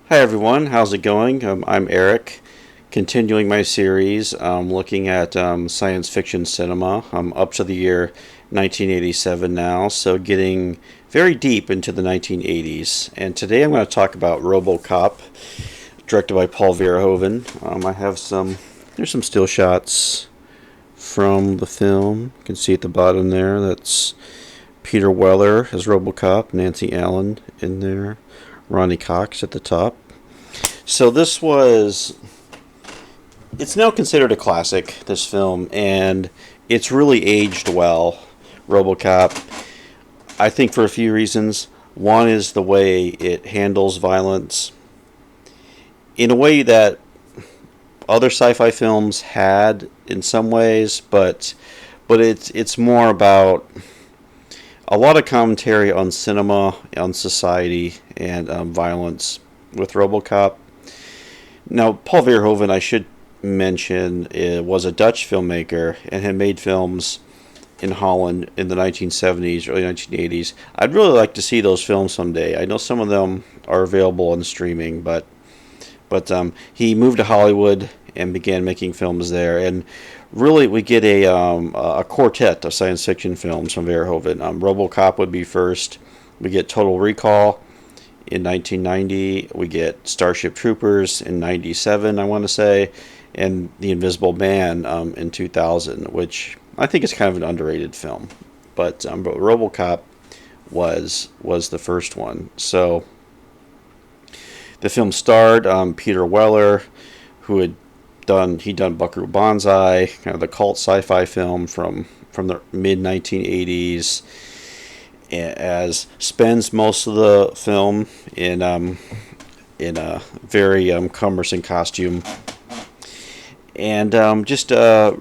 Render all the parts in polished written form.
Hi everyone, how's it going? I'm Eric, continuing my series looking at science fiction cinema. I'm up to the year 1987 now, so getting very deep into the 1980s. And today I'm going to talk about Robocop, directed by Paul Verhoeven. There's some still shots from the film. You can see at the bottom there, that's Peter Weller as Robocop, Nancy Allen in there, Ronnie Cox at the top. So it's now considered a classic, this film, and it's really aged well, Robocop. I think for a few reasons. One is the way it handles violence in a way that other sci-fi films had in some ways, but it's more about a lot of commentary on cinema, on society, and violence with Robocop. Now, Paul Verhoeven, I should mention, was a Dutch filmmaker and had made films in Holland in the 1970s, early 1980s. I'd really like to see those films someday. I know some of them are available on streaming, but he moved to Hollywood and began making films there. And really, we get a quartet of science fiction films from Verhoeven. RoboCop would be first. We get Total Recall in 1990. We get Starship Troopers in 97, I want to say, and The Invisible Man in 2000, which I think is kind of an underrated film. But RoboCop was the first one. So the film starred Peter Weller, who had done Buckaroo Banzai, kind of the cult sci-fi film from the mid 1980s, as spends most of the film in a very cumbersome costume, and just a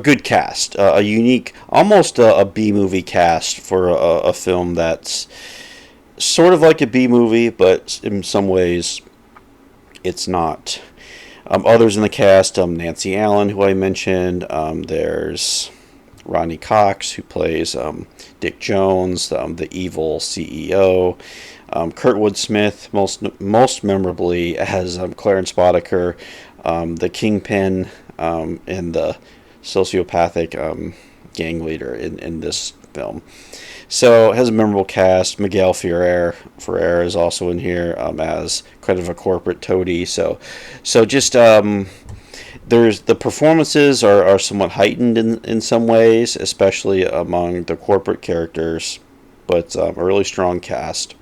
good cast, a unique, almost a B movie cast for a film that's sort of like a B movie, but in some ways it's not. Others in the cast, Nancy Allen, who I mentioned. There's Ronnie Cox, who plays Dick Jones, the evil CEO. Kurtwood Smith, most memorably as Clarence Boddicker, the kingpin and the sociopathic gang leader in this film. So it has a memorable cast. Miguel Ferrer is also in here as kind of a corporate toady. So just there's the performances are somewhat heightened in some ways, especially among the corporate characters, but a really strong cast.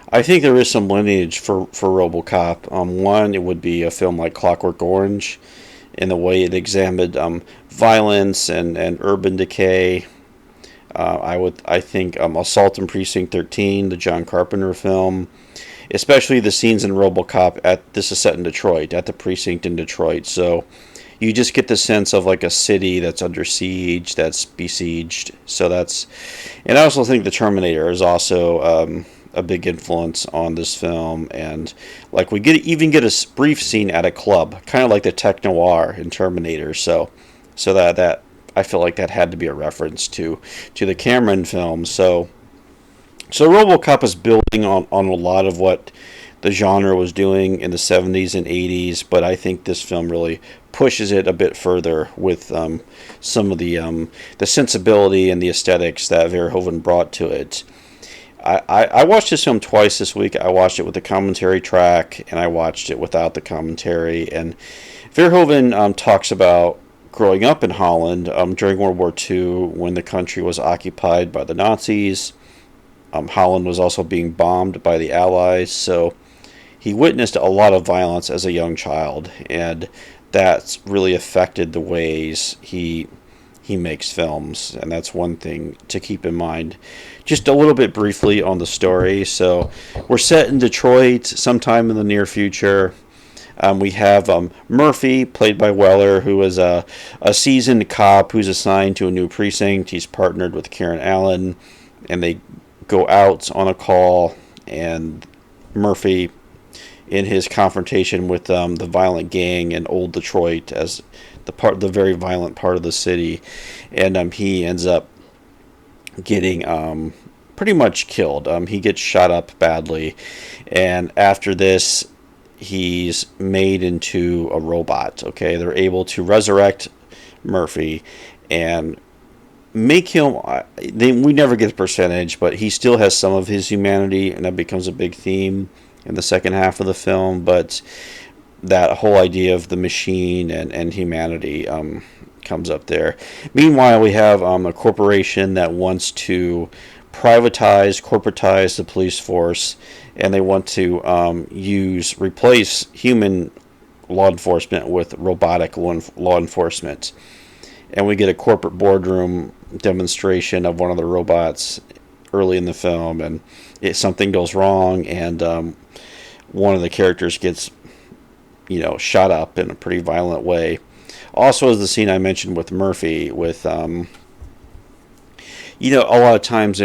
I think there is some lineage for RoboCop. One, it would be a film like Clockwork Orange, in the way it examined violence and urban decay. I think Assault on Precinct 13, the John Carpenter film, especially the scenes in RoboCop this is set in Detroit, at the precinct in Detroit. So you just get the sense of like a city that's under siege, that's besieged. And I also think the Terminator is also a big influence on this film. And like even get a brief scene at a club, kind of like the tech noir in Terminator. So that I feel like that had to be a reference to the Cameron film. So RoboCop is building on a lot of what the genre was doing in the 70s and 80s, but I think this film really pushes it a bit further with some of the sensibility and the aesthetics that Verhoeven brought to it. I watched this film twice this week. I watched it with the commentary track, and I watched it without the commentary. And Verhoeven talks about growing up in Holland during World War II, when the country was occupied by the Nazis. Holland was also being bombed by the Allies, so he witnessed a lot of violence as a young child, and that's really affected the ways he makes films, and that's one thing to keep in mind. Just a little bit briefly on the story. So we're set in Detroit sometime in the near future. We have Murphy, played by Weller, who is a seasoned cop who's assigned to a new precinct. He's partnered with Karen Allen, and they go out on a call, and Murphy, in his confrontation with the violent gang in Old Detroit, as the very violent part of the city, and he ends up getting pretty much killed. He gets shot up badly, and after this, he's made into a robot. Okay, they're able to resurrect Murphy and make him. We never get a percentage, but he still has some of his humanity, and that becomes a big theme in the second half of the film. But that whole idea of the machine and humanity comes up there. Meanwhile, we have a corporation that wants to corporatize the police force, and they want to replace human law enforcement with robotic law enforcement. And we get a corporate boardroom demonstration of one of the robots early in the film, and something goes wrong, and one of the characters gets, shot up in a pretty violent way. Also, is the scene I mentioned with Murphy, with a lot of times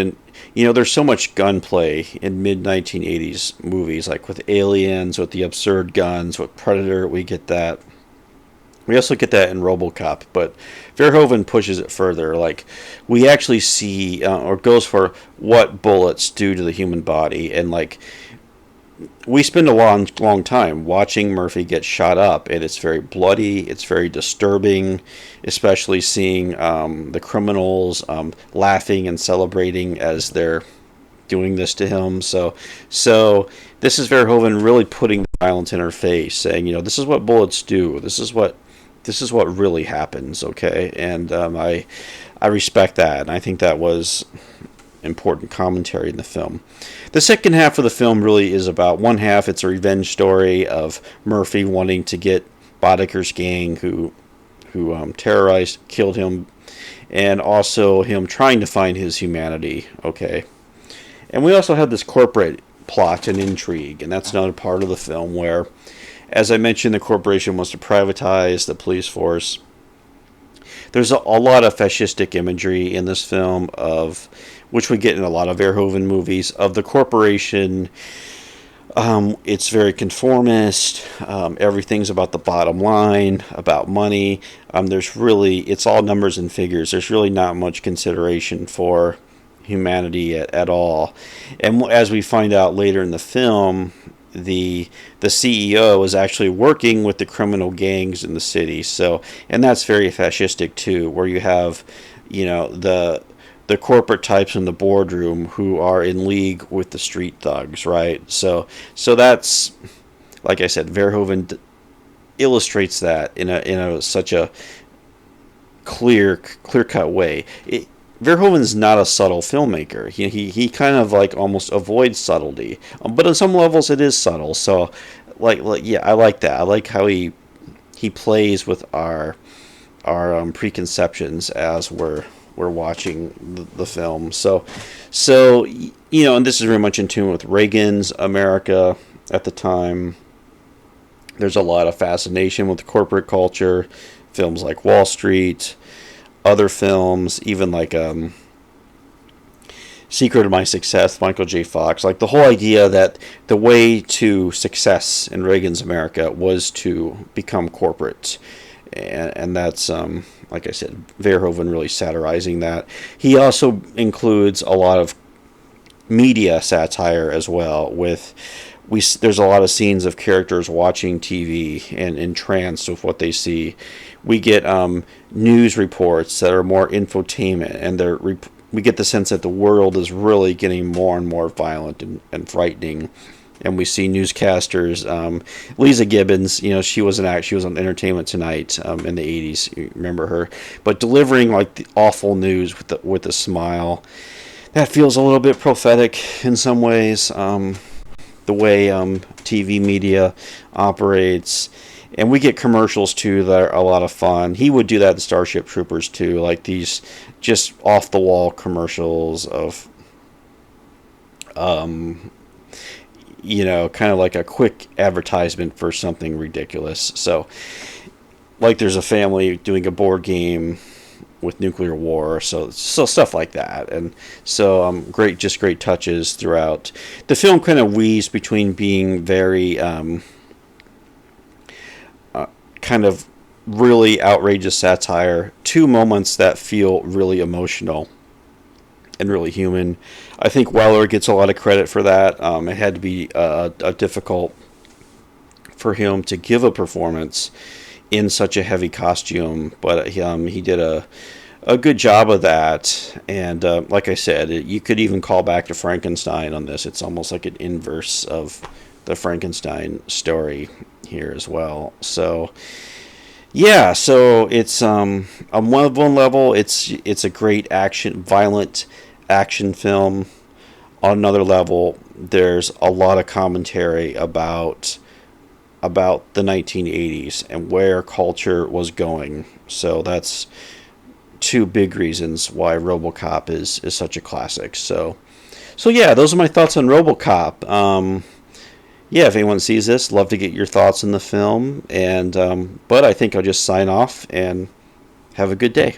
there's so much gunplay in mid 1980s movies, like with Aliens, with the absurd guns, with Predator. We get that. We also get that in Robocop, but Verhoeven pushes it further. Like, we actually see, or goes for what bullets do to the human body, and like, we spend a long time watching Murphy get shot up, and it's very bloody, it's very disturbing, especially seeing the criminals laughing and celebrating as they're doing this to him. So this is Verhoeven really putting the violence in her face, saying, this is what bullets do. This is what really happens. Okay, and I respect that, and I think that was important commentary in the film. The second half of the film really is about, one half it's a revenge story of Murphy wanting to get Boddicker's gang who killed him, and also him trying to find his humanity. Okay, and we also have this corporate plot and intrigue, and that's another part of the film where, as I mentioned, the corporation wants to privatize the police force. There's a lot of fascistic imagery in this film, of which we get in a lot of Verhoeven movies, of the corporation. It's very conformist. Everything's about the bottom line, about money. It's all numbers and figures. There's really not much consideration for humanity at all. And as we find out later in the film, the CEO is actually working with the criminal gangs in the city. So, and that's very fascistic too, where you have, the corporate types in the boardroom who are in league with the street thugs, right? So that's, like I said, Verhoeven illustrates that in such a clear-cut way. Verhoeven's not a subtle filmmaker. He kind of like almost avoids subtlety, but on some levels it is subtle. So, yeah, I like that. I like how he plays with our preconceptions as we're watching the film. So, and this is very much in tune with Reagan's America at the time. There's a lot of fascination with corporate culture, films like Wall Street, other films, even like Secret of My Success, Michael J. Fox. Like the whole idea that the way to success in Reagan's America was to become corporate. And that's, like I said, Verhoeven really satirizing that. He also includes a lot of media satire as well. There's a lot of scenes of characters watching TV and entranced with what they see. We get news reports that are more infotainment, and we get the sense that the world is really getting more and more violent and frightening. And we see newscasters. Lisa Gibbons, she was on Entertainment Tonight in the 80s. You remember her, but delivering like the awful news with a smile. That feels a little bit prophetic in some ways. The way TV media operates, and we get commercials too that are a lot of fun. He would do that in Starship Troopers too, like these just off the wall commercials of kind of like a quick advertisement for something ridiculous. So, like, there's a family doing a board game with nuclear war, so stuff like that. And so great touches throughout. The film kind of weaves between being very kind of really outrageous satire to moments that feel really emotional. and really human. I think Weller gets a lot of credit for that. It had to be difficult for him to give a performance in such a heavy costume, but he did a good job of that. And like I said, you could even call back to Frankenstein on this. It's almost like an inverse of the Frankenstein story here as well. So yeah, so it's on one level, it's a great violent action film. On another level, there's a lot of commentary about the 1980s and where culture was going. So that's two big reasons why RoboCop is such a classic. So yeah, those are my thoughts on RoboCop. Yeah, if anyone sees this, love to get your thoughts on the film. And but I think I'll just sign off and have a good day.